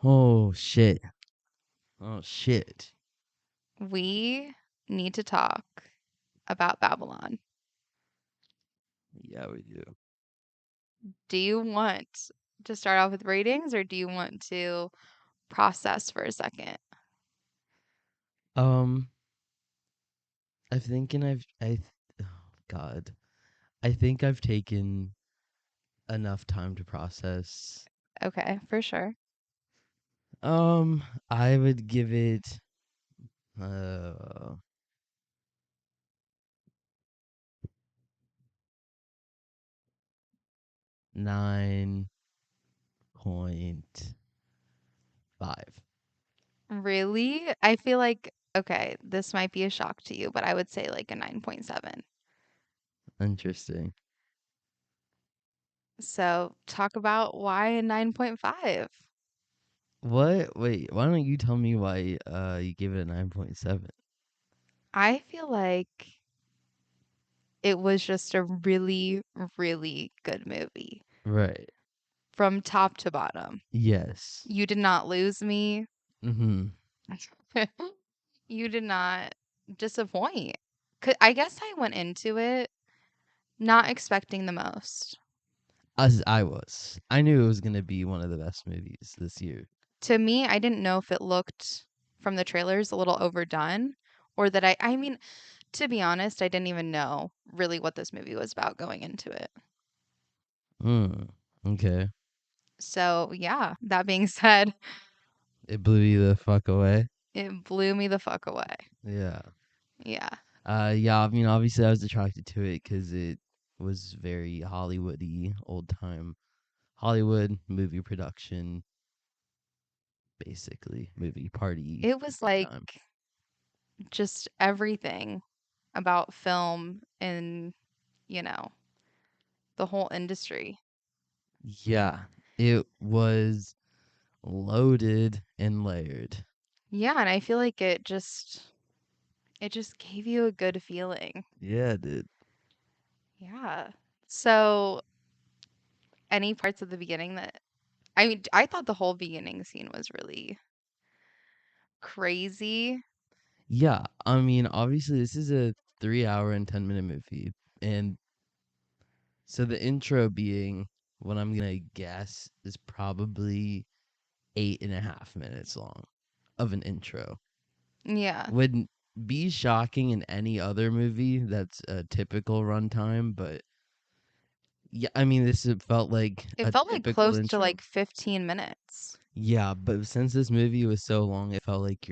Oh shit. Oh shit. We need to talk about Babylon. Yeah, we do. Do you want to start off with ratings or do you want to process for a second? Um, I'm thinking oh God. I think I've taken enough time to process. Okay, for sure. I would give it uh 9.5. Really? I feel like, okay, this might be a shock to you, but I would say like a 9.7. Interesting. So talk about why a 9.5. What? Wait, why don't you tell me why you give it a 9.7? I feel like it was just a really, really good movie Right. from top to bottom. Yes. You did not lose me. Mhm. You did not disappoint. I guess I went into it not expecting the most. As I was. I knew it was going to be one of the best movies this year. To me, I didn't know if it looked from the trailers a little overdone or that I mean, to be honest, I didn't even know really what this movie was about going into it. Mm. Okay. So, yeah, that being said, It blew you the fuck away. it blew me the fuck away. Yeah. Yeah. Yeah, I mean, obviously I was attracted to it because it was very Hollywoody, old time Hollywood movie production, basically movie party It was like time. just everything about film and, you know, the whole industry. Yeah, it was loaded and layered. Yeah, and I feel like it just gave you a good feeling. Yeah, dude. Yeah. So, any parts of the beginning that I mean, I thought the whole beginning scene was really crazy. Yeah, I mean, obviously this is a 3 hour and 10-minute movie, and so the intro being what I'm gonna guess is probably 8.5 minutes long of an intro. Yeah. Would be shocking in any other movie that's a typical runtime, but yeah, I mean felt like It a felt like typical close to intro. like 15 minutes. Yeah, but since this movie was so long, it felt like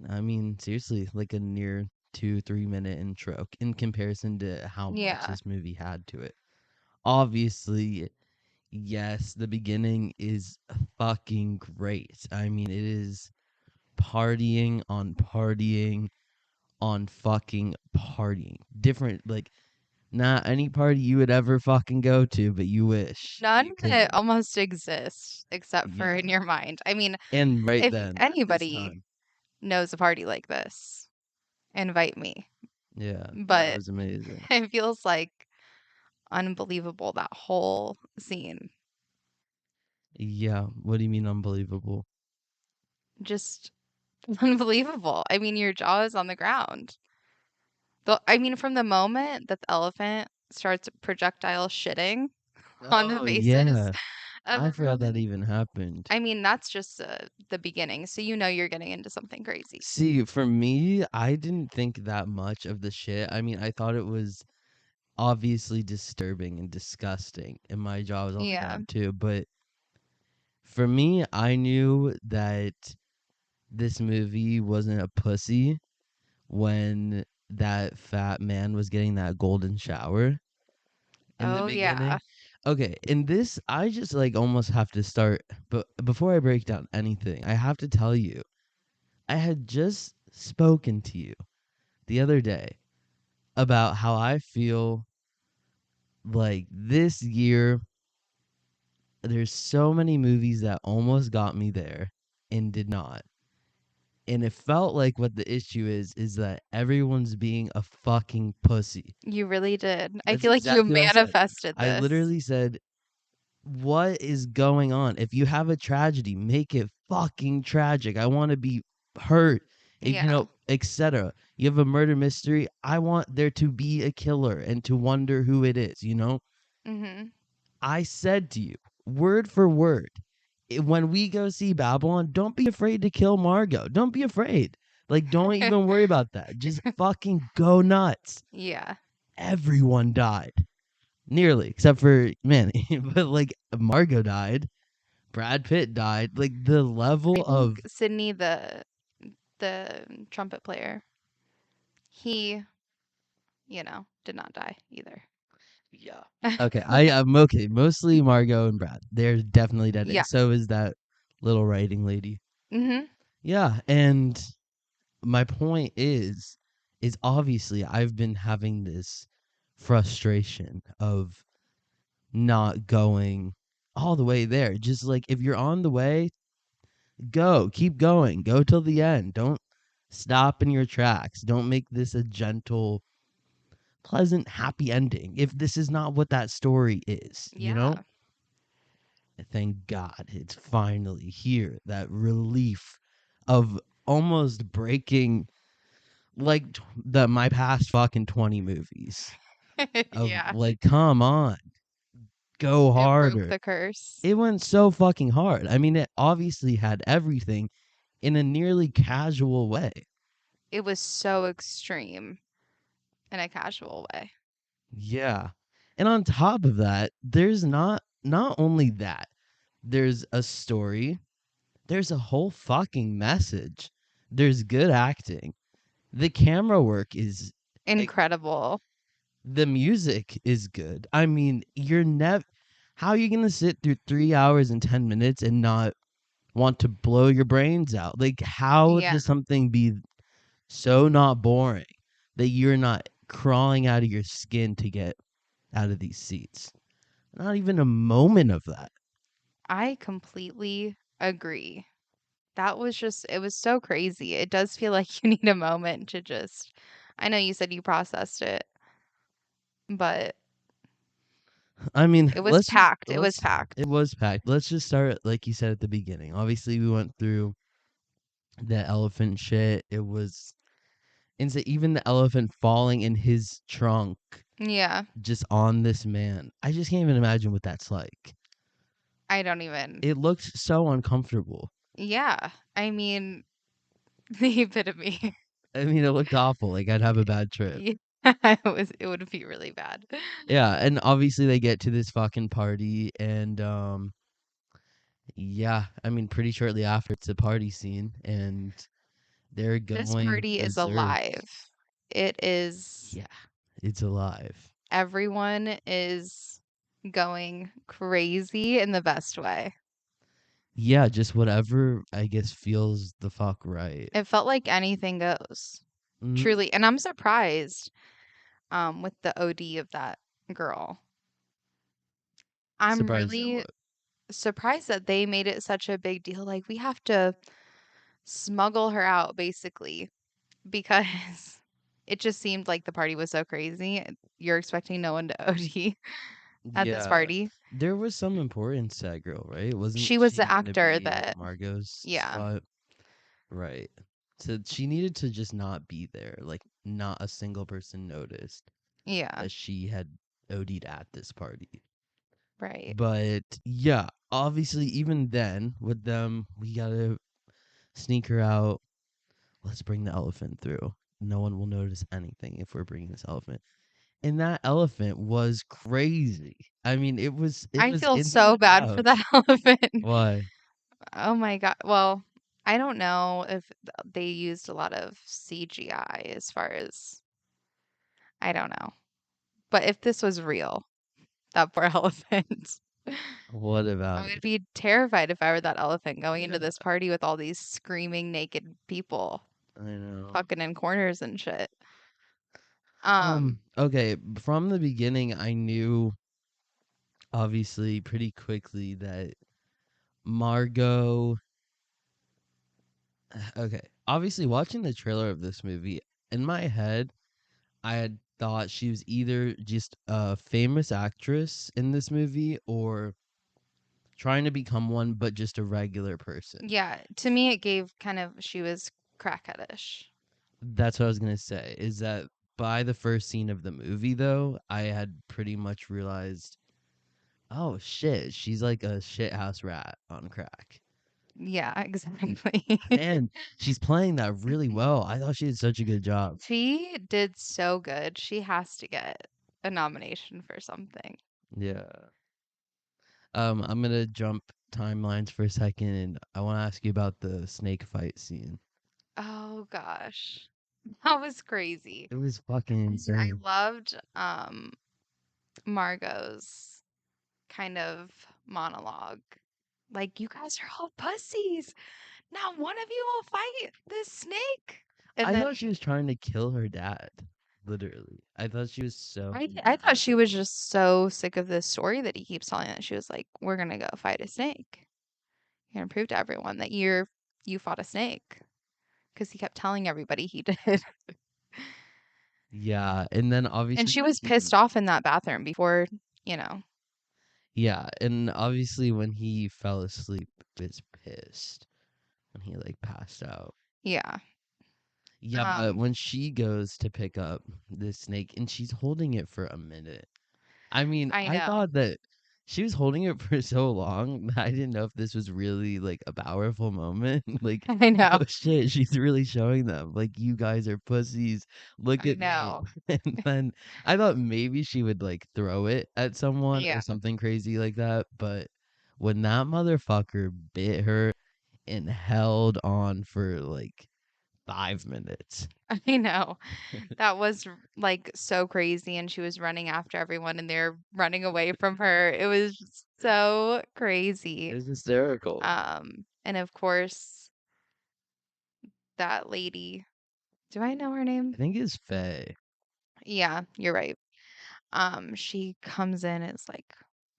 I mean, seriously, like a near 2-3 minute intro in comparison to how much Yeah. this movie had to it. Obviously, yes, the beginning is fucking great. I mean, it is partying on fucking partying. Different, like, not any party you would ever fucking go to, but you wish None you that could. almost exists except for Yeah. in your mind. I mean, And right if then, at this anybody time. knows a party like this, invite me. Yeah, that But was amazing. it feels like unbelievable that whole scene. Yeah, what do you mean unbelievable? Just unbelievable. I mean, your jaw is on the ground. I mean, from the moment that the elephant starts projectile shitting on the Oh, faces yeah. of I forgot that everybody, even happened. I mean, that's just the beginning. So you know you're getting into something crazy. See, for me, I didn't think that much of the shit. I mean, I thought it was obviously disturbing and disgusting, and my jaw was on the Yeah. ground too. But for me, I knew that this movie wasn't a pussy when that fat man was getting that golden shower in the Oh, yeah. beginning. Okay, in this, I just like almost have to start, but before I break down anything, I have to tell you, I had just spoken to you the other day about how I feel like this year there's so many movies that almost got me there and did not. And it felt like what the issue is that everyone's being a fucking pussy. You really did. I That's feel like you exactly what I said. manifested I this. literally said What is going on? If you have a tragedy, make it fucking tragic. I want to be hurt, Yeah. etc. You have a murder mystery. I want there to be a killer and to wonder who it is. Mhm. I said to you, word for word, when we go see Babylon, don't be afraid to kill Margot. Don't be afraid. Like, don't even worry about that. Just fucking go nuts. Yeah. Everyone died. Nearly, except for Manny. But like Margot died. Brad Pitt died. Like the I level think of Sydney, the trumpet player, he, did not die either. yeah. Okay, I'm okay. Mostly Margot and Brad. They're definitely dead. Yeah. And so is that little writing lady. Mhm. Yeah, and my point is obviously I've been having this frustration of not going all the way there. Just like if you're on the way, go, keep going, go till the end. Don't stop in your tracks. Don't make this a gentle, pleasant, happy ending if this is not what that story is. Yeah. Thank God it's finally here. That relief of almost breaking like the my past fucking 20 movies of Yeah. like come on, go It broke harder. the curse. It went so fucking hard. I mean, it obviously had everything in a nearly casual way. It was so extreme in a casual way. Yeah. And on top of that, there's not only that, there's a story, there's a whole fucking message. There's good acting. The camera work is eh, Incredible. the music is good. I mean, you're never how are you going to sit through 3 hours and 10 minutes and not want to blow your brains out? Like how Yeah. does something be so not boring that you're not crawling out of your skin to get out of these seats? Not even a moment of that. I completely agree. It was so crazy. It does feel like you need a moment to just, I know you said you processed it, but I mean, it was packed. It was let's packed. it was packed. Let's just start like you said at the beginning. Obviously, we went through the elephant shit. It was insane. Even the elephant falling in his trunk Yeah. just on this man. I just can't even imagine what that's like. I don't even. It looked so uncomfortable. Yeah. I mean, the epitome. I mean, it looked awful. Like I'd have a bad trip. Yeah. It would be really bad. Yeah, and obviously they get to this fucking party and yeah, I mean pretty shortly after it's a party scene and they're This going party is berserk. alive. It is, Yeah, it's alive. everyone is going crazy in the best way. Yeah, just whatever I guess feels the fuck right. It felt like anything goes. Mhm. Truly. And I'm surprised with the OD of that girl. I'm Surprised at really what? surprised that they made it such a big deal. Like, we have to smuggle her out, basically, because it just seemed like the party was so crazy. You're expecting no one to OD at this Yeah. party. There was some importance to that girl, right? Wasn't She was she the gonna actor be that, Margot's yeah, spot? Right. So she needed to just not be there. Like not a single person noticed yeah, that she had OD'd at this party. right. But yeah, obviously even then with them, we gotta sneak her out. Let's bring the elephant through. No one will notice anything if we're bringing this elephant. And that elephant was crazy. I mean, it I was feel inside so and bad for out. that elephant. Why? Oh my God. Well, I don't know if they used a lot of CGI as far as, I don't know. But if this was real, that poor elephant. What I about would it? be terrified if I were that elephant going into Yeah, this party with all these screaming naked people I know. fucking in corners and shit. Um, Okay, from the beginning I knew obviously pretty quickly that Margot okay, obviously watching the trailer of this movie, in my head, I had thought she was either just a famous actress in this movie or trying to become one, but just a regular person. Yeah, to me it gave kind of she was crackheadish. That's what I was gonna say. Is that by the first scene of the movie, though, I had pretty much realized, oh shit, she's like a shithouse rat on crack. Yeah, exactly. And she's playing that really well. I thought she did such a good job. She did so good. She has to get a nomination for something. Yeah. I'm gonna jump timelines for a second, and I want to ask you about the snake fight scene. Oh gosh. That was crazy. It was fucking I insane. loved Margot's kind of monologue. Like, you guys are all pussies. Not one of you will fight this snake. And I then thought she was trying to kill her dad. Literally, I thought she was so. I thought she was just so sick of this story that he keeps telling that she was like, we're gonna go fight a snake. You're gonna prove to everyone that you fought a snake. Because he kept telling everybody he did. Yeah, and then And obviously she was pissed off in that bathroom before, you know. yeah, and obviously when he fell asleep, was pissed when he like passed out. Yeah. Yeah, but Um, when she goes to pick up the snake and she's holding it for a minute. I mean, I I know. thought that she was holding it for so long that I didn't know if this was really like a powerful moment. Like, I know. oh shit, she's really showing them. Like, you guys are pussies. Look I at me. know. And then I thought maybe she would like throw it at someone or Yeah. something crazy like that. But when that motherfucker bit her and held on for like 5 minutes. I know. That was like so crazy and she was running after everyone and they're running away from her. It was just so It crazy. was hysterical. And of course that lady, do I know her I name? think it's Faye. Yeah, you're right. She comes in as like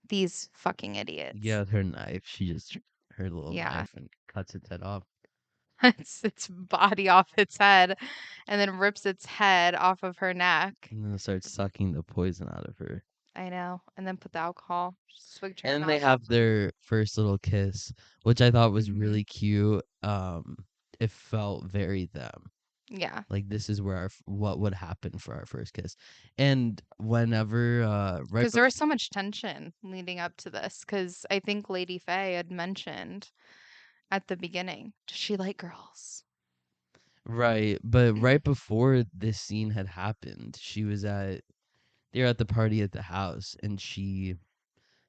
these fucking idiots. Yeah, with her knife. She just her little Yeah. knife and cuts its head off. Its body off its head and then rips its head off of her neck. And then it starts sucking the poison out of her. I know. And then put the alcohol, swig And turned then they on. have their first little kiss, which I thought was Mhm. really cute. It felt very them. Yeah. Like this is where what would happen for our first kiss. And whenever right Because there was so much tension leading up to this. Because I think Lady Faye had mentioned at the beginning, does she like girls? right, but right before this scene had happened, they were at the party at the house and she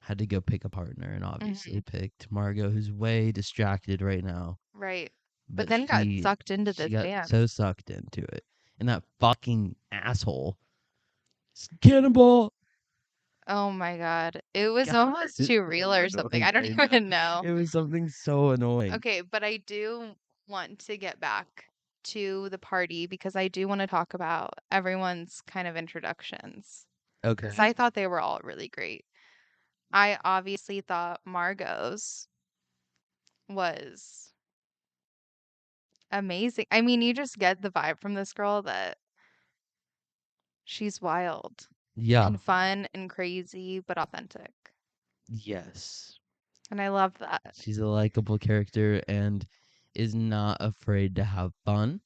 had to go pick a partner and Hmm. obviously picked Margot, who's way distracted right now. Right. But But then got sucked into she this got so dance. sucked into it. And that fucking asshole, Cannonball. Oh my God. It was God, almost it's too so real or something. annoying. I don't I know. even know. It was something so annoying. Okay, but I do want to get back to the party because I do want to talk about everyone's kind of introductions. Because Okay. I thought they were all really great. I obviously thought Margot's was amazing. I mean, you just get the vibe from this girl that she's wild Yeah. and fun and crazy, but authentic. Yes. And I love that. She's a likable character and is not afraid to have fun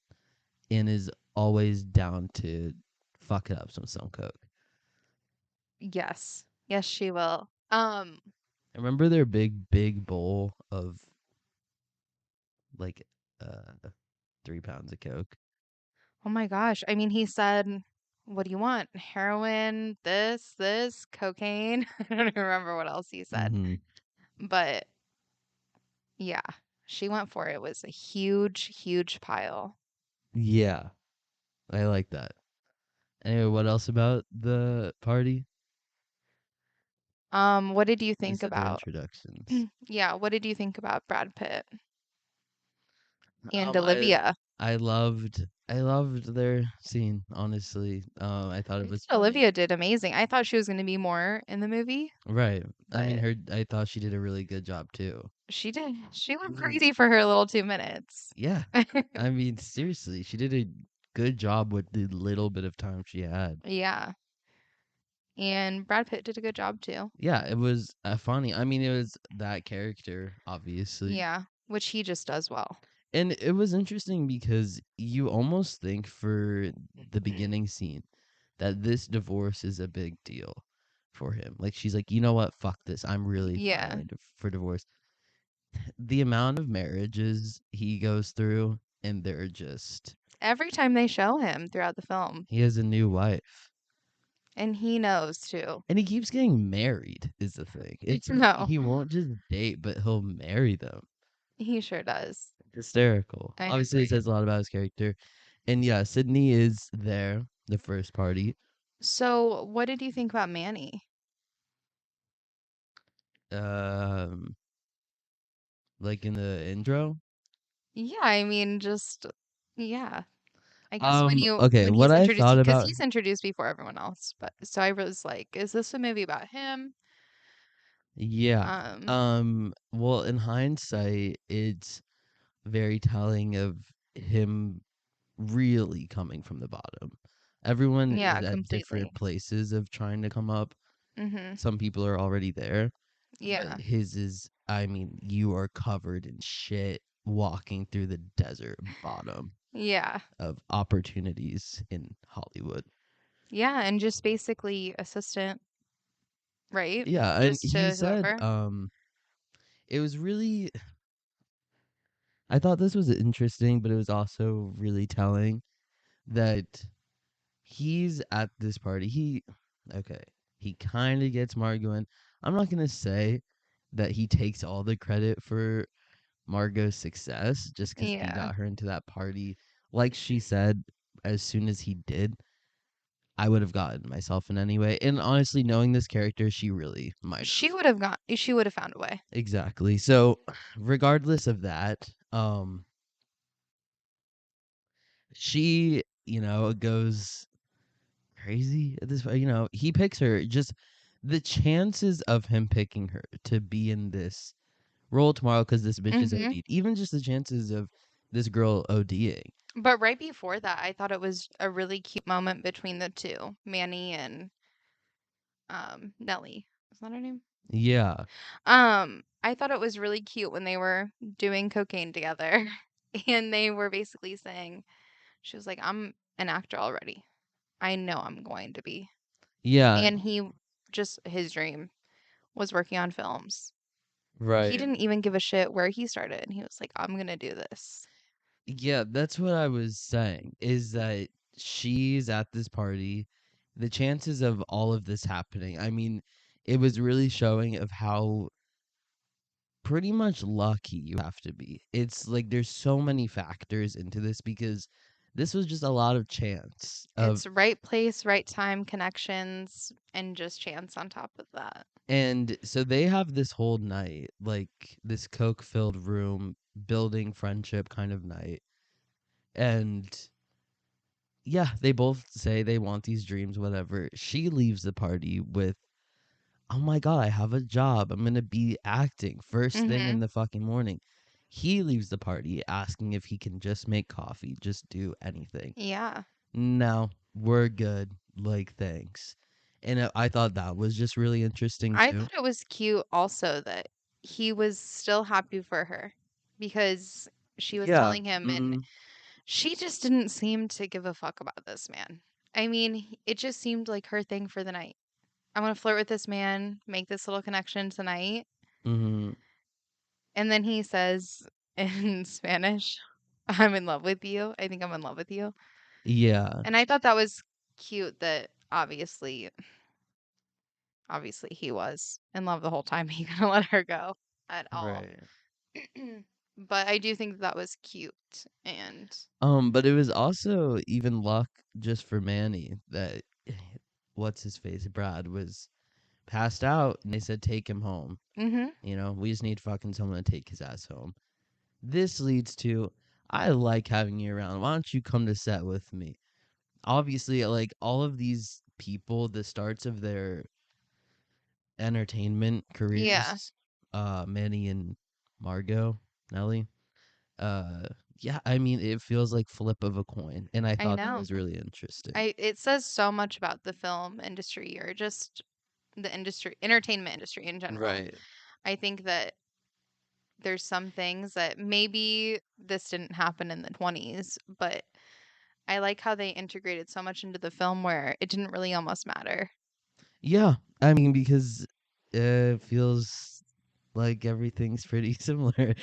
and is always down to fuck it up some coke. Yes. Yes, she will. I remember their big bowl of like 3 pounds of coke. Oh my gosh. I mean, he said, what do you want? Heroin, this, cocaine. I don't even remember what else he said. Hmm. But yeah, she went for it. It was a huge, huge pile. Yeah, I like that. Anyway, what else about the party? What did you You think said their about introductions. yeah, what did you think about Brad Pitt and Um, I Olivia? I loved their scene. Honestly, I thought I it thought was funny. Olivia did amazing. I thought she was going to be more in the movie, Right. I mean, but I thought she did a really good job too. she did. She went Mhm. crazy for her little 2 minutes. Yeah. I mean, seriously, she did a good job with the little bit of time she had. Yeah. And Brad Pitt did a good job too. Yeah, it was funny. I mean, it was that character, obviously. Yeah, which he just does well. And it was interesting because you almost think for the beginning scene that this divorce is a big deal for him. Like, she's like, you know what? Fuck this. I'm really Yeah. filing for divorce. The amount of marriages he goes through, and they're just, Every time they show him throughout the film, he has a new wife. and he knows too. And he keeps getting married, is the thing. It's No, he won't just date, but he'll marry them. he sure does. Hysterical. I Obviously, it agree. says a lot about his character. And yeah, Sydney is there, the first party. So, what did you think about Manny? Um, like in the intro. Yeah, I mean, just yeah. I guess Okay, when what he's I introduced, thought because about, he's introduced before everyone else, but so I was like, is this a movie about him? yeah. Um, Well, in hindsight, it's very telling of him really coming from the bottom. Everyone is yeah, at different completely. places of trying to come up. Mhm. Some people are already there, but Yeah. his is, I mean, you are covered in shit walking through the desert bottom Yeah. of opportunities in Hollywood. Yeah, and just basically assistant, right? Yeah, and Just he to said whoever. it was really, I thought this was interesting, but it was also really telling that he's at this party. Okay, he kind of gets Margot in. I'm not going to say that he takes all the credit for Margot's success just because he Yeah. got her into that party. Like she said, as soon as he did, I would have gotten myself in anyway. And honestly, knowing this character, she really might have. She would have found a way. Exactly. So, regardless of that, she, goes crazy at this point. He picks her. Just the chances of him picking her to be in this role tomorrow because this bitch is Mhm. OD'd. Even just the chances of this girl ODing. But right before that, I thought it was a really cute moment between the two, Manny and Nellie. Is that her name? Yeah. I thought it was really cute when they were doing cocaine together and they were basically saying, she was like, I'm an actor already. I know I'm going to be. Yeah. And his dream was working on films. He Right. didn't even give a shit where he started. And he was like, I'm going to do this. Yeah, that's what I was saying, is that she's at this party. The chances of all of this happening, I mean, it was really showing of how pretty much lucky you have to be. It's like there's so many factors into this because this was just a lot of chance of, It's right place, right time, connections, and just chance on top of that. and so they have this whole night, like this coke filled room, building friendship kind of night. And yeah, they both say they want these dreams, whatever. She leaves the party with, oh my God, I have a job. I'm going to be acting first thing in Mhm. the fucking morning. He leaves the party asking if he can just make coffee, just do anything. Yeah. No, we're good. Like, thanks. And I thought that was just really interesting I too. thought it was cute also that he was still happy for her because she was Yeah. telling him, and Hmm. she just didn't seem to give a fuck about this man. I mean, it just seemed like her thing for the night. I want to flirt with this man, make this little connection tonight. Hmm. And then he says in Spanish, I'm in love with you. I think I'm in love with you. Yeah. And I thought that was cute that obviously he was in love the whole time. He couldn't let her go at all. Right. But I do think that was cute. And But it was also even luck just for Manny that what's his face, Brad, was passed out and they said take him home. hmm We just need fucking someone to take his ass home. This leads to, I like having you around. Why don't you come to set with me? Obviously, like all of these people, the starts of their entertainment yeah, careers, Manny and Margot, Nelly, uh, Yeah, I mean, it feels like flip of a coin, and I I thought that know. was really interesting. It says so much about the film industry or just the industry, entertainment industry in general. Right. I think that there's some things that maybe this didn't happen in the 20s, but I like how they integrated so much into the film where it didn't really almost matter. Yeah, I mean, because it feels like everything's pretty similar.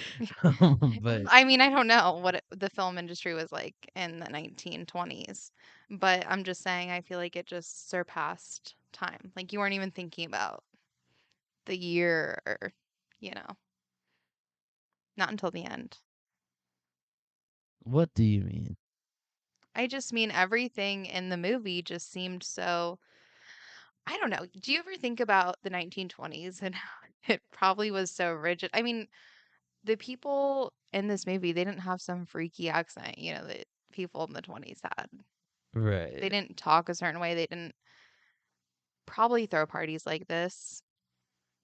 But I mean, I don't know what the film industry was like in the 1920s, but I'm just saying I feel like it just surpassed time. Like you weren't even thinking about the year or, you know, not until the end. what do you mean? I just mean everything in the movie just seemed so, I don't know. Do you ever think about the 1920s and how it probably was so rigid? I mean, the people in this movie, they didn't have some freaky accent, that people in the 20s had. They Right. didn't talk a certain way. They didn't probably throw parties like this.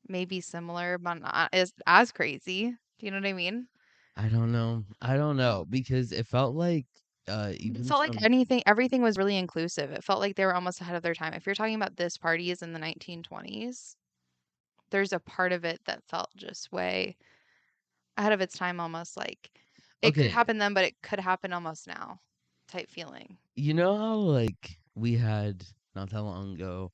Maybe similar, but not as crazy. Do you know what I mean? I don't know. I don't know because it felt like But it even felt like from everything was really inclusive. It felt like they were almost ahead of their time. If you're talking about this parties in the 1920s, there's a part of it that felt just way ahead of its time, almost like it could okay, happen then, but it could happen almost now type feeling. you know how like we had not that long ago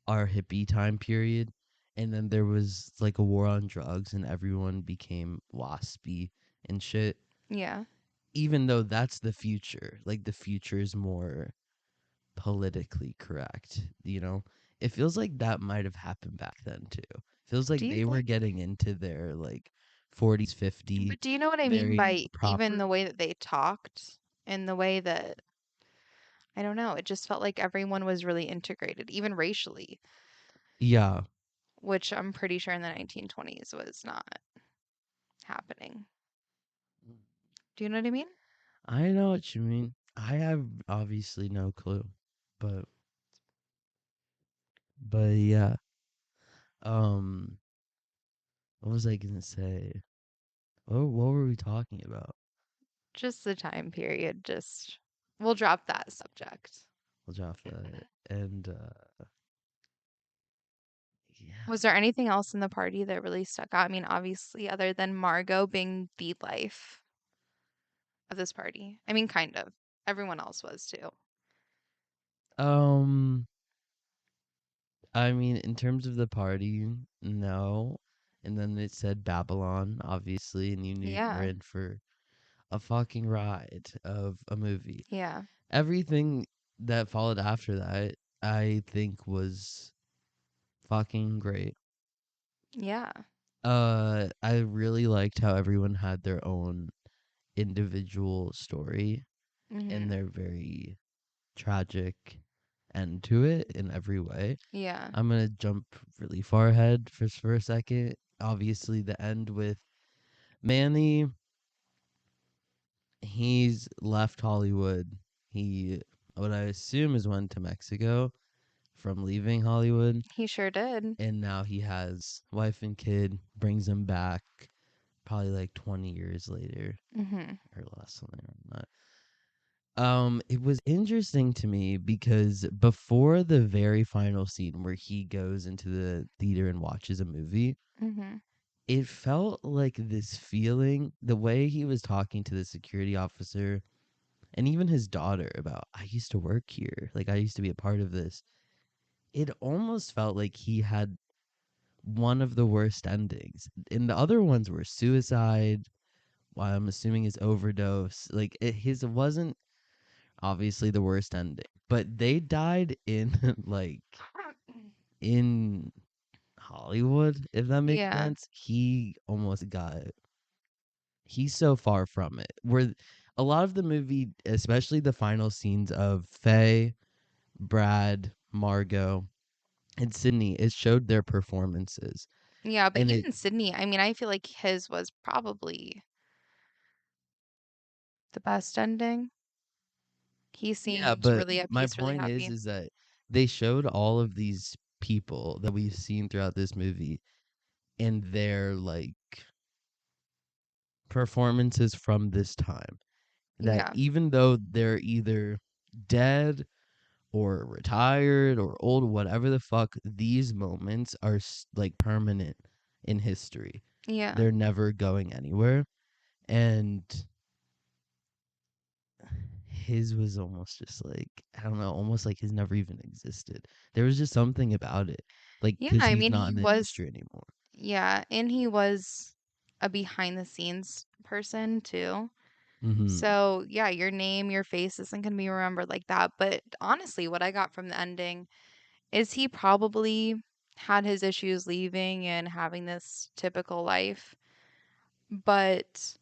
our hippie time period, and then there was like a war on drugs, and everyone became waspy and shit. Yeah. Even though that's the future, like the future is more politically correct, you know? It feels like that might have happened back then too. Feels Do like you they were think? getting into their like 40s, 50s, But do you know what I mean very by even proper. the way that they talked and the way that I don't know, it just felt like everyone was really integrated, even racially, Yeah. which I'm pretty sure in the 1920s was not happening. Do you know what I mean? I know what you mean. I have obviously no clue. But yeah. Um what was I gonna say? What were we talking about? Just the time period, just we'll drop that subject. We'll drop that. And yeah. Was there anything else in the party that really stuck out? I mean, obviously, other than Margot being the life of this party. I mean, kind of. Everyone else was too. Um I mean, in terms of the party, no. And then it said Babylon, obviously, and you knew you were Yeah. in for a fucking ride of a movie. Yeah. Everything that followed after that, I think, was fucking great. Yeah. I really liked how everyone had their own individual story, and Mhm. they're very tragic end to it in every way. Yeah. I'm gonna jump really far ahead for a second. Obviously, the end with Manny. He's left Hollywood. He, what I assume, is went to Mexico from leaving Hollywood, He sure did. and now he has wife and kid. Brings him back, probably like 20 years later Mhm. or less, something like that. It was interesting to me because before the very final scene where he goes into the theater and watches a movie, Mhm. it felt like this feeling, the way he was talking to the security officer and even his daughter about, I used to work here, like I used to be a part of this. It almost felt like he had one of the worst endings. And the other ones were suicide, well, I'm assuming his overdose. Like his wasn't obviously the worst ending, but they died in like in Hollywood, if that makes Yeah. sense. He almost got, he's so far from it. Where a lot of the movie, especially the final scenes of Faye, Brad, Margot, and Sydney, it showed their performances. Yeah, but And it even Sydney, I mean, I feel like his was probably the best ending. He yeah, seemed but really at my peace, really point happy. is that they showed all of these people that we've seen throughout this movie and their like performances from this time. that Yeah. even though they're either dead or retired or old, whatever the fuck, these moments are like permanent in history. Yeah. They're never going anywhere. And his was almost just like, I don't know, almost like he's never even existed. There was just something about it, like Yeah, because I he's mean, not he in the was, industry anymore. yeah, and he was a behind the scenes person too. Hmm. So, yeah, your name, your face isn't going to be remembered like that. But honestly, what I got from the ending is he probably had his issues leaving and having this typical life. But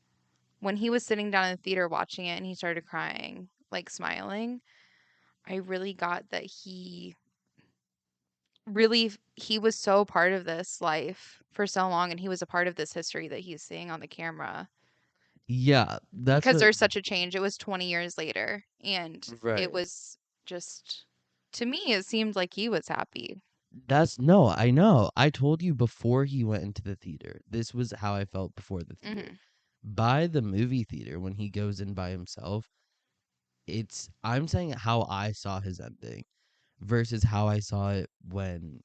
when he was sitting down in the theater watching it and he started crying, like smiling, I really got that he was so part of this life for so long and he was a part of this history that he's seeing on the camera Yeah, that's because what. there's such a change. It was 20 years later and it Right. was just to me it seemed like he was happy. That's no, I know. I told you before he went into the theater. This was how I felt before the theater. Mhm. By the movie theater, when he goes in by himself, I'm saying how I saw his ending versus how I saw it when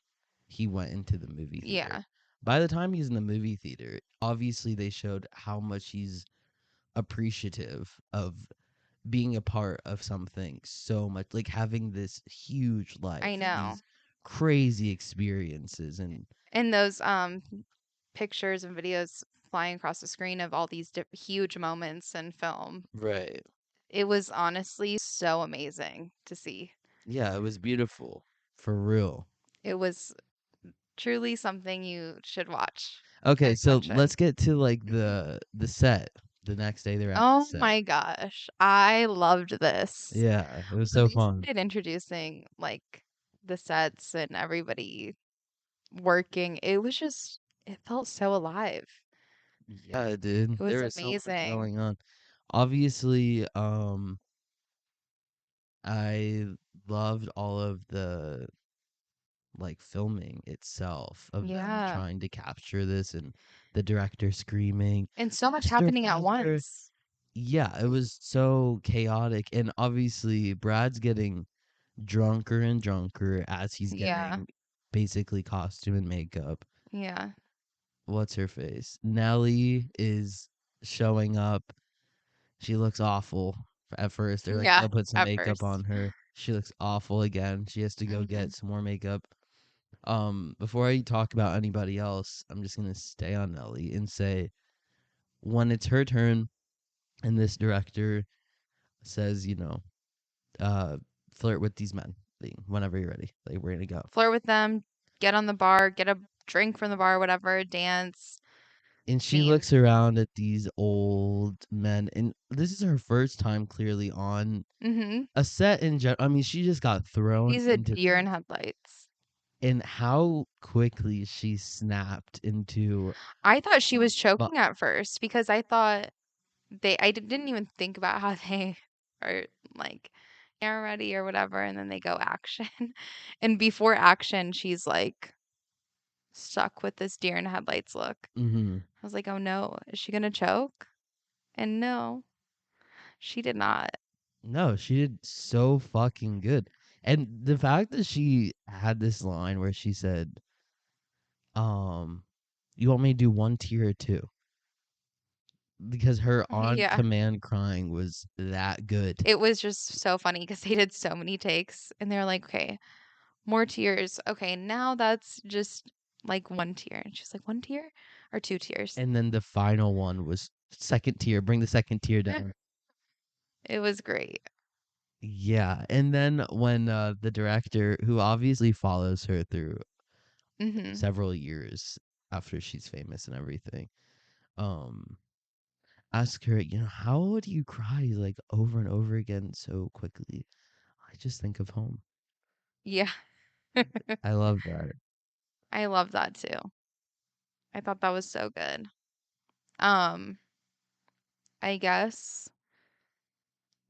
he went into the movie theater. Yeah. By the time he's in the movie theater, obviously they showed how much he's appreciative of being a part of something so much, like having this huge life I and know. these crazy experiences. And And those pictures and videos flying across the screen of all these huge moments in film. right. It was honestly so amazing to see. Yeah, it was beautiful. For real. It was truly something you should watch. Okay, so Everyone should. let's get to like the set. The next day they're at the Oh set. my gosh. I loved this. Yeah, it was When so they fun. started introducing like the sets and everybody working, it was just it felt so alive. Yeah, dude. It There was was so much amazing. going on. Obviously, I loved all of the like filming itself of them Yeah. trying to capture this and the director screaming, And so much faster, happening at faster. once. Yeah, it was so chaotic. And obviously, Brad's getting drunker and drunker as he's Yeah. getting basically costume and makeup. Yeah. What's her face? Nellie is showing up. She looks awful at first. They're like, Yeah. they'll put some At makeup on first. her. She looks awful again. She has to go Hmm. get some more makeup. Before I talk about anybody else, I'm just gonna stay on Nellie and say when it's her turn and this director says, uh, flirt with these men. Like, whenever you're ready, like we're gonna go. Flirt with them, get on the bar, get a drink from the bar, whatever, dance. And I she mean, looks around at these old men, and this is her first time clearly on hmm a set in general. I mean, she just got thrown he's a into deer in this, headlights. and how quickly she snapped into. I thought she was But choking at first because I thought I didn't even think about how they are like, camera ready or whatever, and then they go action. And before action, she's like stuck with this deer in headlights look. hmm I was like, oh no, is she gonna choke? And no, she did not. no, she did so fucking good. And the fact that she had this line where she said, um, "You want me to do one tear or two?" Because her on Yeah. command crying was that good. It was just so funny because they did so many takes and they're like, okay, more tears. Okay, now that's just like one tear. And she's like, one tear or two tears? And then the final one was second tier, bring the second tier down. It was great. Yeah, and then when the director, who obviously follows her through Hmm. several years after she's famous and everything, um, ask her, how do you cry like over and over again so quickly? I just think of home. Yeah. I love that. I love that too. I thought that was so good. Um, I guess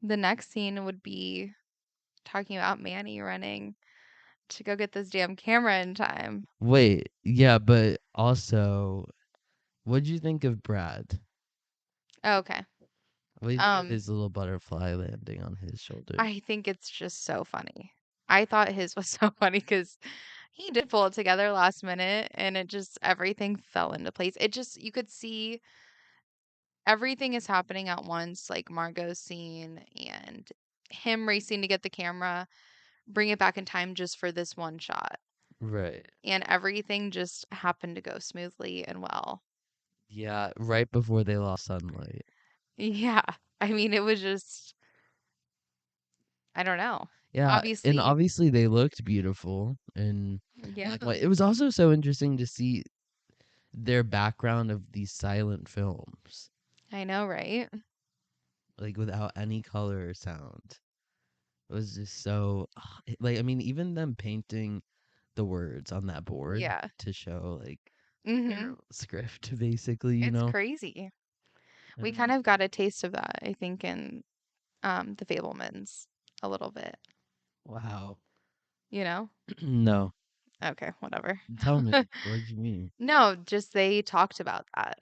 the next scene would be talking about Manny running to go get this damn camera in time. Wait, yeah, but also, what'd you think of Brad? Okay. What do you think of Um, his little butterfly landing on his shoulder? I think it's just so funny. I thought his was so funny because he did pull it together last minute and it just everything fell into place. It just you could see everything is happening at once, like Margot's scene and him racing to get the camera, bring it back in time just for this one shot. Right. And everything just happened to go smoothly and well. Yeah, right before they lost sunlight. Yeah. I mean, it was just, I don't know. Yeah, and Obviously, obviously they looked beautiful and yeah, it was also so interesting to see their background of these silent films, I know, right? like without any color or sound. It was just so like I mean even them painting the words on that board Yeah. to show like Hmm. their script basically, you It's know. crazy. We And kind of got a taste of that, I think, in The Fablemans a little bit, wow. you know? No. Okay, whatever. Tell me, what do you mean? No, just they talked about that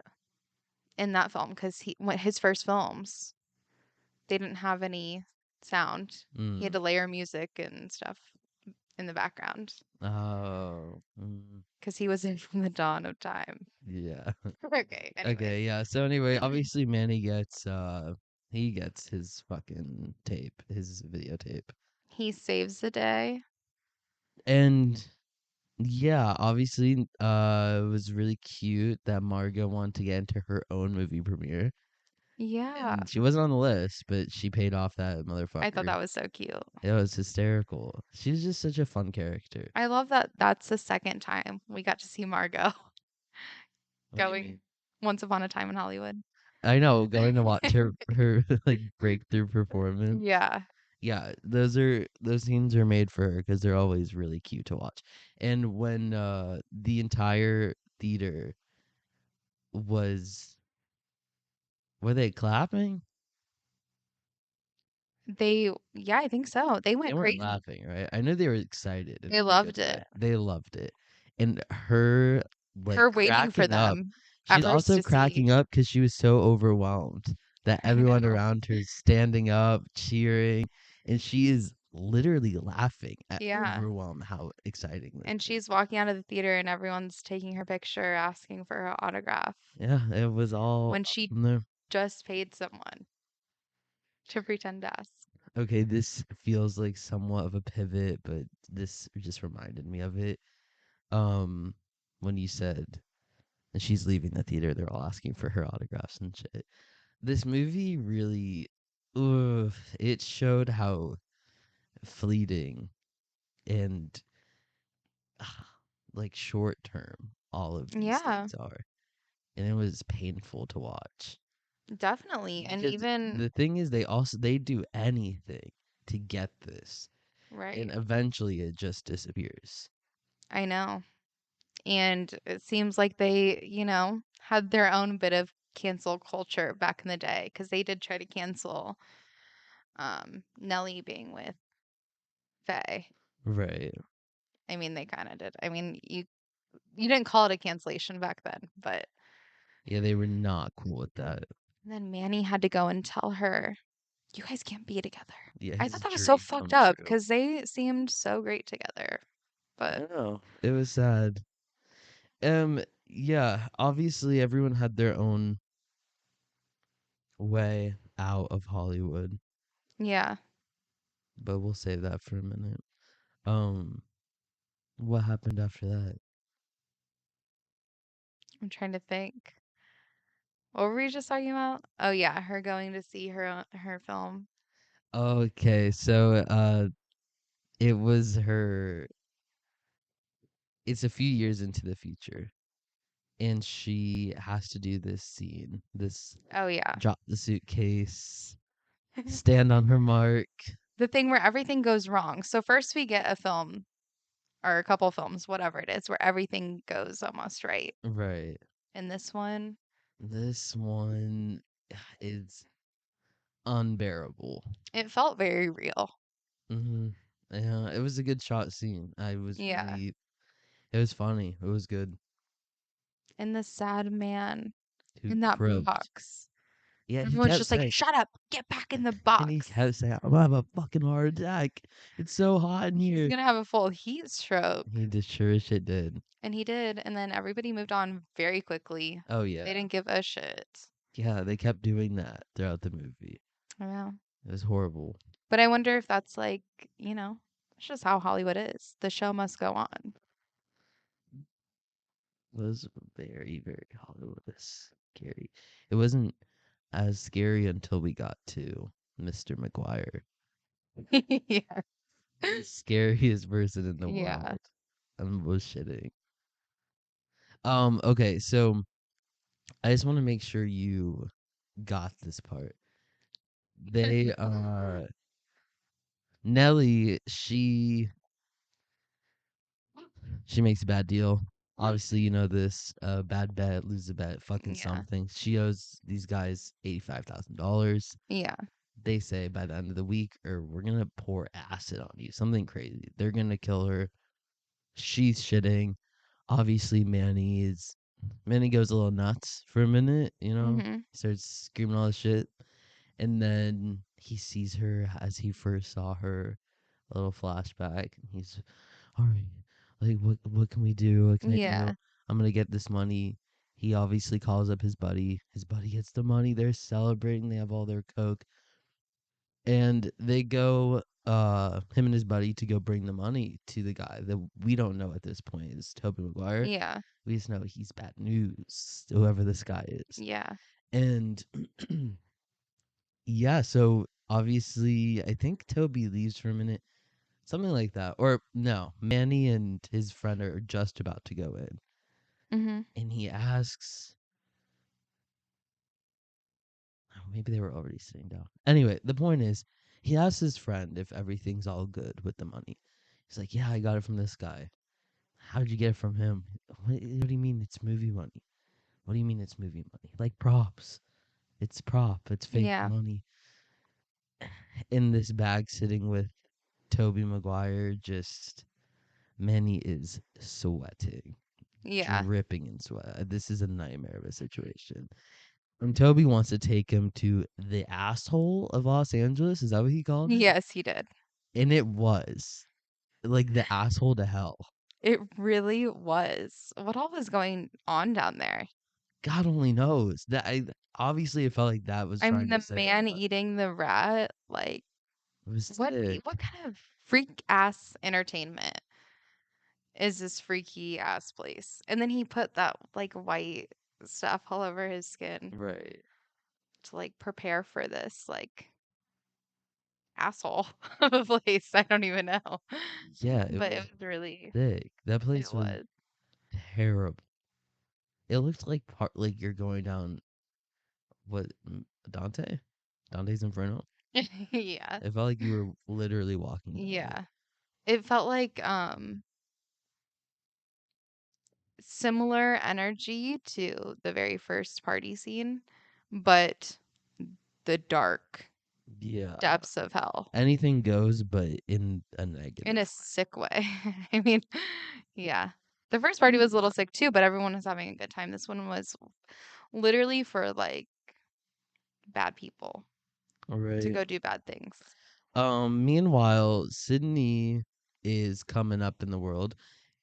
in that film because he went his first films, they didn't have any sound. He had Mm. to layer music and stuff in the background Oh. because he was in from the dawn of time. Yeah. Okay, anyways. Okay, yeah. So anyway, obviously Manny gets he gets his fucking tape, his videotape. He saves the day. And yeah, obviously it was really cute that Margot wanted to get into her own movie premiere. Yeah. And she wasn't on the list, but she paid off that I thought motherfucker. that was so cute. It was hysterical. She's just such a fun character. I love that that's the second time we got to see Margot What do you going mean? Once Upon a Time in Hollywood. I know, going to watch her like breakthrough performance. Yeah. Yeah, those scenes are made for her because they're always really cute to watch. And when the entire theater was were they clapping? Yeah, I think so. They They went weren't crazy. laughing, right? I know they were excited in They a good loved way. it. They loved it. And her like Her waiting for cracking up. them at She's first also to see. cracking up because she was so overwhelmed that I everyone know. around her is standing up, cheering, and she is literally laughing at Yeah. overwhelmed how exciting this And is. she's walking out of the theater and everyone's taking her picture, asking for her autograph Yeah, it was all when she no. just paid someone to pretend to ask. Okay, this feels like somewhat of a pivot, but this just reminded me of it. Um, when you said and she's leaving the theater, they're all asking for her autographs and shit. This movie really, ugh, it showed how fleeting and like short term all of these Yeah, things are, and it was painful to watch definitely. And because even, the thing is they do anything to get this, and right, eventually it just disappears. I know. And it seems like they, had their own bit of cancel culture back in the day because they did try to cancel Nelly being with Faye. Right. I mean, they kind of did. I mean, you didn't call it a cancellation back then, but Yeah, they were not cool with that. then Manny had to go and tell her, "You guys can't be together." Yeah, I thought his that was so dream fucked come up true. because they seemed so great together. I But know. It was sad. Yeah, obviously everyone had their own way out of Hollywood, yeah, but we'll save that for a minute. Um, what happened after that? I'm trying to think. What were we just talking about? Oh yeah, her going to see her film. Okay, so it was her it's a few years into the future and she has to do this scene. This Oh yeah. drop the suitcase, stand on her mark. The thing where everything goes wrong. So first we get a film or a couple films, whatever it is, where everything goes almost right. Right. In this one, This one is unbearable. it felt very real. Mhm. Yeah, it was a good shot scene. Yeah. It was funny. It was good. And the sad man Who in that croaked. box. Yeah, he Everyone's kept just like, saying, "Shut up, get back in the and he box." kept saying, "I'm gonna have a fucking heart attack. It's so hot in He's here." gonna have a full heat stroke. He just sure as shit did. And he did, and then everybody moved on very quickly. Oh They yeah, didn't give a shit. yeah. They kept doing that throughout the movie. I know. It was horrible. But I wonder if that's like, it's just how Hollywood is. The show must go on. It was very, very Hollywood scary. It wasn't as scary until we got to Mr. McGuire. Yeah. The scariest person in the Yeah. world. I'm bullshitting. Okay, so I just want to make sure you got this part. They Nelly, she makes a bad deal. Obviously, you know this. Bad bet, lose a bet, fucking Yeah. something. She owes these guys $85,000. Yeah. They say by the end of the week, or we're gonna pour acid on you, something crazy. They're gonna kill her. She's shitting. Obviously, Manny goes a little nuts for a minute. Mm-hmm. Starts screaming all this shit, and then he sees her as he first saw her. A little flashback. And he's all right. Like, what can we do? What can I do? Yeah. I'm gonna get this money. He obviously calls up his buddy. His buddy gets the money. They're celebrating. They have all their coke, and they go. Him and his buddy to go bring the money to the guy that we don't know at this point is Toby Maguire. Yeah. We just know he's bad news, whoever this guy is. Yeah. And yeah, so obviously, I think Toby leaves for a minute, something like that. Or no, Manny and his friend are just about to go in, Mm-hmm. and he asks, oh, maybe they were already sitting down. Anyway, the point is, he asks his friend if everything's all good with the money. He's like, "Yeah, I got it from this guy." "How did you get it from him?" What do you mean it's movie money? What do you mean it's movie money? Like props. It's prop. It's fake Yeah. money. In this bag sitting with Toby Maguire, just Manny is sweating, Yeah. dripping in sweat. This is a nightmare of a situation. And Toby wants to take him to the asshole of Los Angeles. Is that what he called it? Yes, he did. And it was like the asshole to hell. It really was. What all was going on down there? God only knows. That obviously it felt like that was I mean, trying to the say a man lot. eating the rat, like, It was what sick. what kind of freak ass entertainment is this freaky ass place? And then he put that like white stuff all over his skin Right. to like prepare for this like asshole of a place. I don't even know. Yeah, it But it was was really sick. That it place was was. terrible. It looked like like you're going down what Dante? Dante's Inferno? Yeah. It felt like you were literally walking down it. Yeah. It felt like similar energy to the very first party scene, but the dark Yeah. depths of hell Anything goes, but in a in a negative way. sick way. I mean, yeah. The first party was a little sick too, but everyone was having a good time. This one was literally for like bad people All to right. go do bad things. Meanwhile, Sydney is coming up in the world,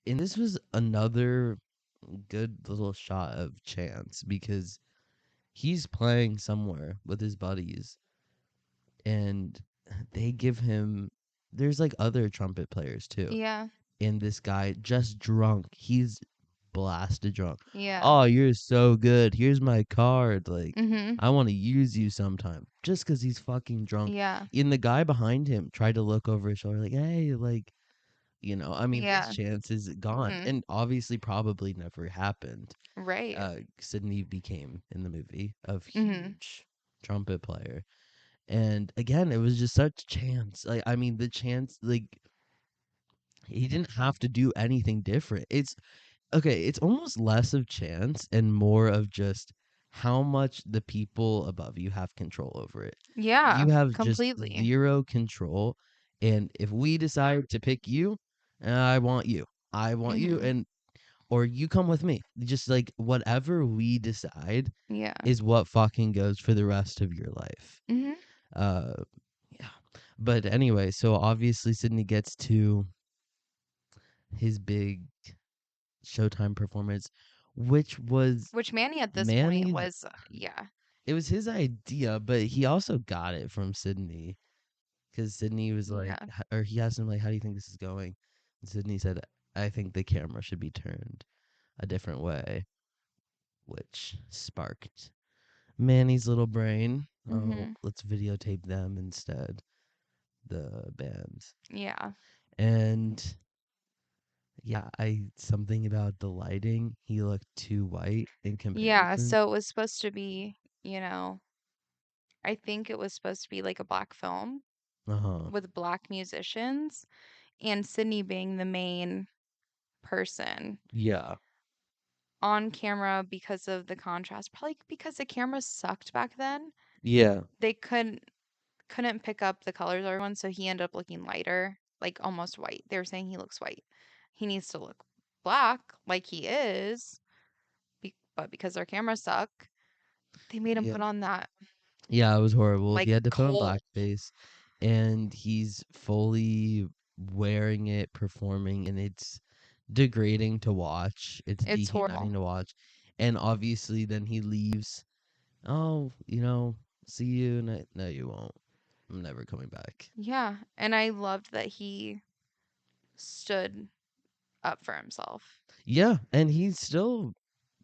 and this was another good little shot of chance because he's playing somewhere with his buddies, and they give him. There's like other trumpet players too, Yeah. and this guy just drunk. He's blasted drunk. Yeah. "Oh, you're so good. Here's my card. Like, Mhm. I want to use you sometime." Just 'cause he's fucking drunk. Yeah. And the guy behind him tried to look over his shoulder, like, "Hey, like, I mean, his Yeah. chance is gone." Mhm. And obviously, probably never happened. Right. Sydney became in the movie a Mhm. huge trumpet player. And again, it was just such chance. Like, I mean, the chance, like, he didn't have to do anything different. It's okay, it's almost less of chance and more of just how much the people above you have control over it. Yeah. You have just Completely. zero control. And if we decide to pick you, I want you. I want you. Mhm. And or you come with me. Just like whatever we decide Yeah. is what fucking goes for the rest of your life. Mhm. Uh, yeah. But anyway, so obviously Sydney gets to his big Showtime performance, which was Which Manny at this point Manny's. was, yeah. It was his idea, but he also got it from Sydney because Sydney was like, Yeah. or he asked him like, "How do you think this is going?" And Sydney said, "I think the camera should be turned a different way," which sparked Manny's little brain. Oh, Mhm. let's videotape them instead, the bands. Yeah. And yeah, I something about the lighting. He looked too white in Yeah, comparison. so it was supposed to be, you know, I think it was supposed to be like a black film Uh huh. with black musicians and Sydney being the main person Yeah. on camera because of the contrast. Probably because the cameras sucked back then. Yeah. They couldn't pick up the colors of everyone, so he ended up looking lighter, like almost white. They were saying he looks white. He needs to look black like he is, but because their cameras suck, they made him Yeah. put on that Yeah, it was horrible. He like had to put on coal. blackface, and he's fully wearing it, performing, and it's degrading to watch. It's It's horrible. dehumanizing to watch. And obviously, then he leaves. Oh, see you. No, you won't. I'm never coming back. Yeah, and I loved that he stood up for himself. Yeah, and he still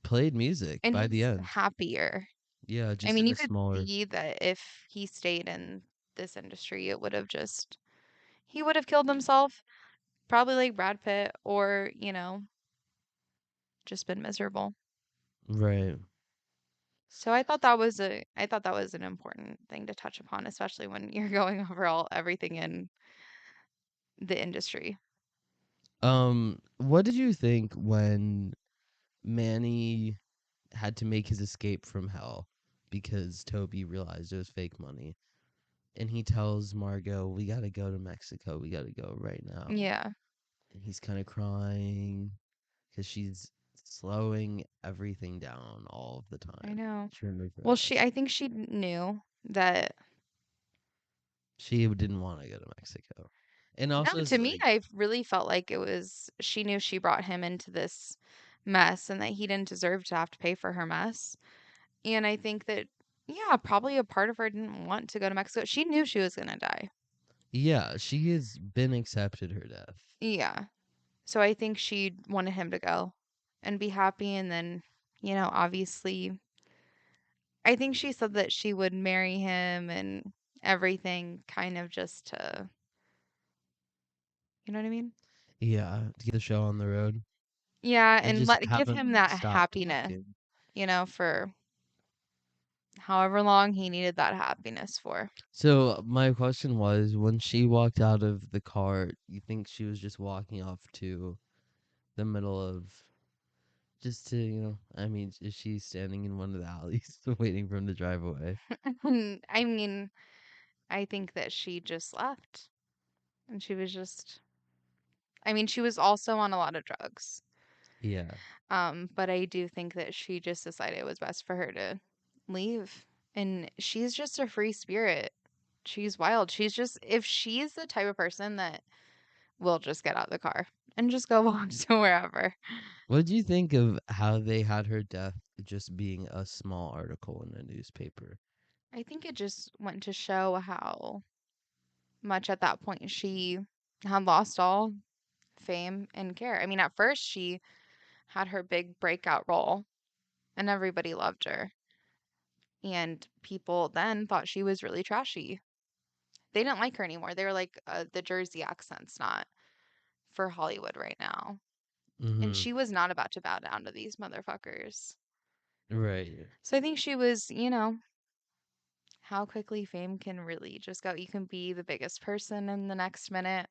played music And by the he's end. happier. Yeah, I just mean, in you a could smaller. see that if he stayed in this industry, it would have just he would have killed himself, probably like Brad Pitt, or, just been miserable. Right. So I thought that was an important thing to touch upon, especially when you're going over everything in the industry. What did you think when Manny had to make his escape from hell because Toby realized it was fake money? And he tells Margot, "We gotta go to Mexico. We gotta go right now." Yeah, And he's kind of crying because she's slowing everything down all of the I time know. to remove her Well, eyes. I think she knew that. She didn't want to go to Mexico, and No, also to it's me, like, I really felt like it was she knew she brought him into this mess and that he didn't deserve to have to pay for her mess. And I think that, yeah, probably a part of her didn't want to go to Mexico. She knew she was gonna die. yeah, she has been accepted her death. Yeah. So I think she wanted him to go and be happy. And then, obviously, I think she said that she would marry him and everything kind of just to, you know what I mean? Yeah, to get the show on the road Yeah. and And just give have him him that stop happiness, talking. for however long he needed that happiness for. So my question was, when she walked out of the car, you think she was just walking off to the middle of just to, I mean, is she standing in one of the alleys waiting for him to drive away? I mean, I think that she just left and she was just, I mean, she was also on a lot of drugs. Yeah. But I do think that she just decided it was best for her to leave. And she's just a free spirit. She's wild. If she's the type of person that will just get out of the car and just go walk to wherever. What do you think of how they had her death just being a small article in a newspaper? I think it just went to show how much at that point she had lost all fame and care. I mean, at first she had her big breakout role and everybody loved her. And people then thought she was really trashy. They didn't like her anymore. They were like, the Jersey accent's not for Hollywood right now. And Mm-hmm. she was not about to bow down to these motherfuckers. Right. So I think she was, how quickly fame can really just go. You can be the biggest person in the next minute.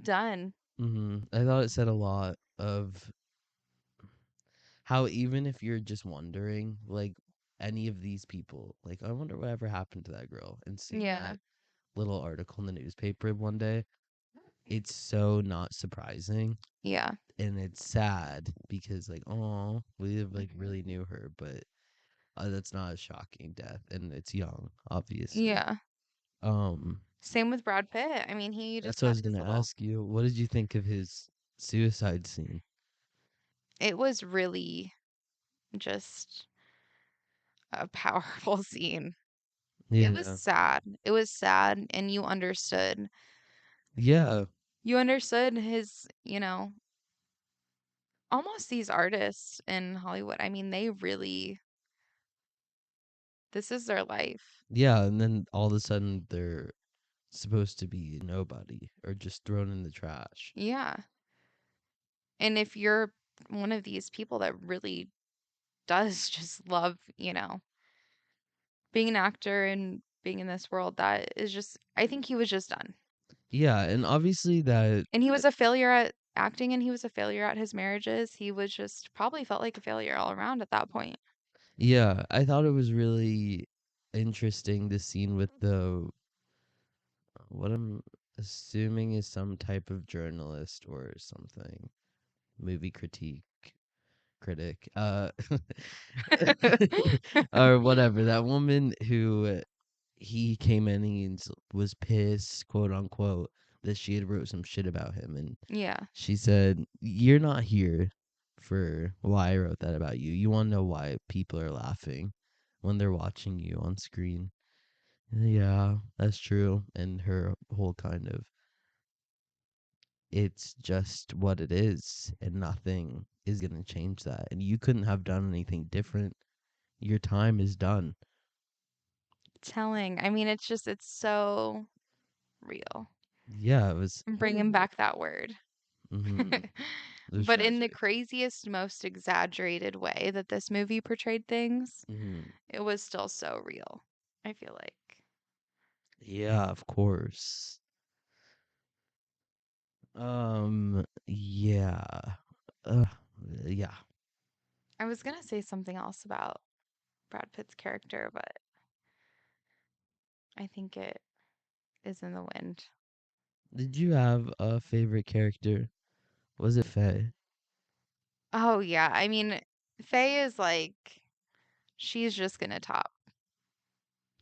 Done. Mm-hmm. I thought it said a lot of how even if you're just wondering, like any of these people, like I wonder whatever happened to that girl, and seeing Yeah. that little article in the newspaper one day, it's so not surprising, Yeah. and it's sad because like, oh, we like Mhm. really knew her, but that's not a shocking death, and it's young, obviously. Yeah. Um, Same with Brad Pitt. I mean, he that's just what I had was his gonna little. ask you. What did you think of his suicide scene? It was really just a powerful scene. It was Yeah, sad. It was sad, and you understood. yeah, You understood his, almost these artists in Hollywood. I mean, they really, this is their life. yeah. And then all of a sudden, they're supposed to be nobody or just thrown in the trash. Yeah. And if you're one of these people that really does just love, being an actor and being in this world, that is just, I think he was just done. Yeah, and obviously that. And he was a failure at acting and he was a failure at his marriages. He was just probably felt like a failure all around at that point. Yeah, I thought it was really interesting the scene with the what I'm assuming is some type of journalist or something, movie critic, or whatever. That woman who he came in and was pissed, quote unquote, that she had wrote some shit about him, and Yeah. she said, "You're not here for why I wrote that about you. You want to know why people are laughing when they're watching you on screen." Yeah, that's true. And her whole kind of, it's just what it is, and nothing is going to change that. And you couldn't have done anything different. Your time is done. Telling. I mean, it's so real. Yeah, it was. I'm bringing back that word. Mm-hmm. It was But in the tragic. craziest, most exaggerated way that this movie portrayed things, Mm-hmm. it was still so real, I feel like. Yeah, of course. Yeah. Uh, yeah. I was gonna say something else about Brad Pitt's character, but I think it is in the wind. Did you have a favorite character? Was it Faye? Oh yeah, I mean, Faye is like she's just gonna top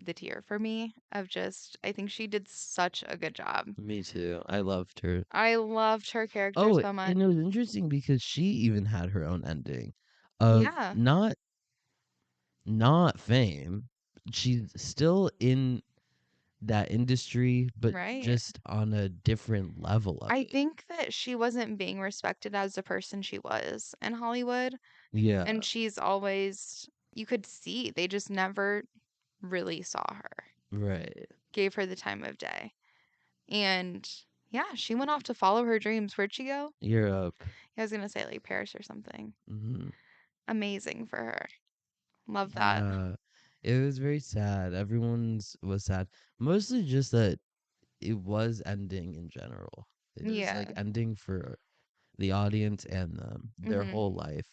the tier for me of just I think she did such a good job. Me too. I loved her. I loved her character Oh, so much. and it was interesting because she even had her own ending of Yeah, not fame. She's still in that industry, but right. just on a different level of I it. think that she wasn't being respected as the person she was in Hollywood, Yeah, and she's always you could see they just never really saw her. right. Gave her the time of day. And yeah, she went off to follow her dreams. Where'd she go? Europe. I was gonna say like Paris or something. Hmm. Amazing for her. Love that. Yeah, it was very sad. Everyone's was sad. Mostly just that it was ending in general. It was like Yeah. ending for the audience and them, their Mhm. whole life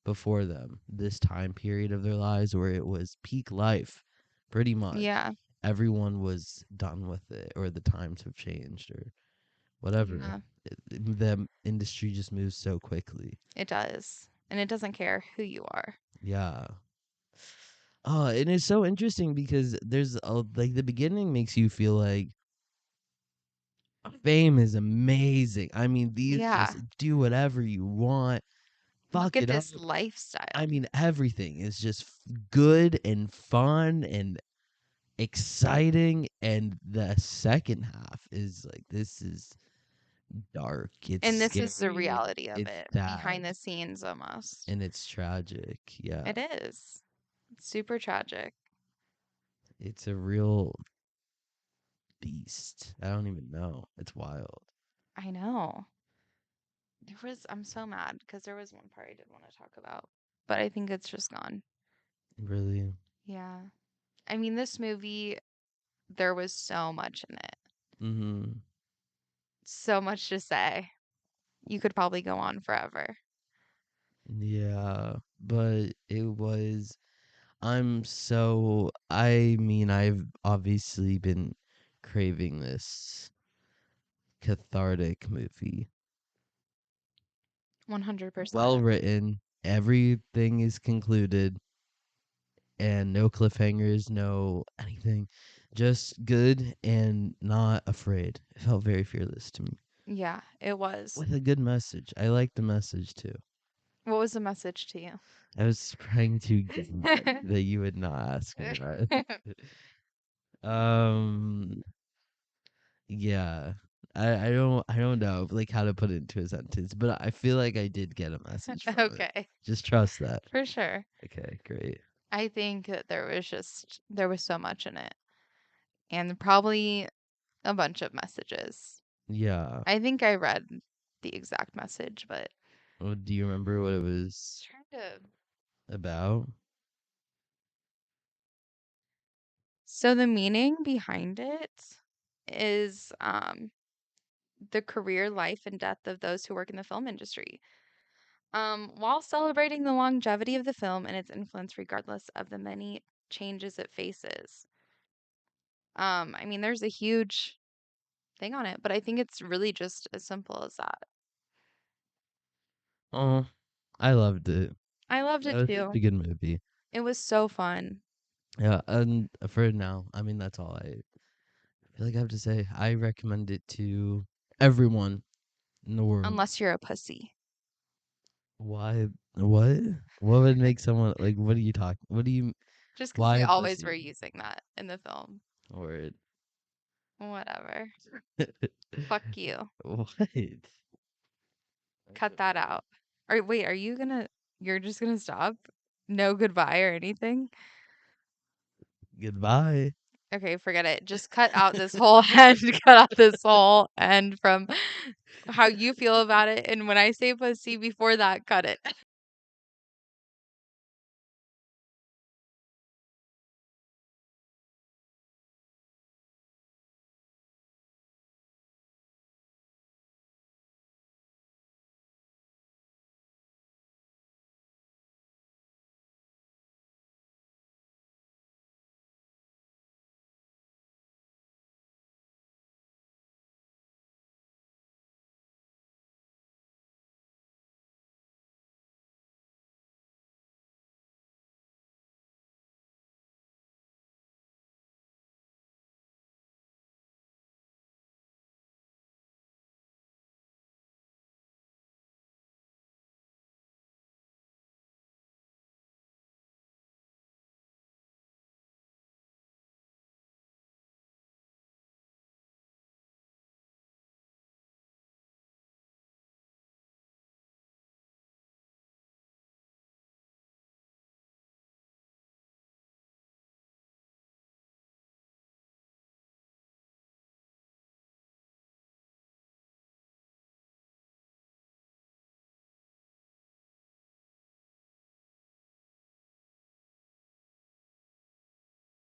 before them, this time period of their lives where it was peak life, pretty much. Yeah. Everyone was done with it, or the times have changed, or whatever. Yeah. The industry just moves so quickly. It does. And it doesn't care who you are. Yeah. Oh, and it's so interesting because there's like the beginning makes you feel like fame is amazing. I mean, these Yeah. just do whatever you want, Look fuck at it up. this lifestyle. I mean, everything is just good and fun and exciting. And the second half is like, this is dark. It's And this is the scary. reality of It's it, sad. behind the scenes almost. And it's tragic. Yeah. It is. It's super tragic. It's a real beast. I don't even know. It's wild. I know. I'm so mad because there was one part I did want to talk about, but I think it's just gone. Really. Yeah. I mean, this movie, there was so much in it. Mm-hmm. So much to say. You could probably go on forever. Yeah. But it was I mean, I've obviously been craving this cathartic movie. 100%. Well written. Everything is concluded, and no cliffhangers, no anything. Just good and not afraid. It felt very fearless to me. Yeah, it was. With a good message. I like the message too. What was the message to you? I was trying to get that you would not ask me that. Um yeah. I don't know like how to put it into a sentence, but I feel like I did get a message from it. Okay, Just trust that. for sure. Okay, great. I think that there was so much in it, and probably a bunch of messages. Yeah. I think I read the exact message, but Well, do you remember what it I'm was trying to. about? So the meaning behind it is the career, life, and death of those who work in the film industry. While celebrating the longevity of the film and its influence, regardless of the many changes it faces. I mean, there's a huge thing on it, but I think it's really just as simple as that. Oh, I loved it. I loved That it was such too. a good movie. It was so fun. Yeah, and for now, I mean that's all I feel like I have to say. I recommend it to everyone in the world. Unless you're a pussy. Why? What? What would make someone like? What are you talking? What do you? Just because Why they a always were pussy? using that in the film. Word. Whatever. Fuck you. What? Cut that out. Or wait, you're just gonna stop? No goodbye or anything? Goodbye. Okay, forget it. Just cut out this whole end. Cut out this whole end from how you feel about it. And when I say pussy before that, cut it.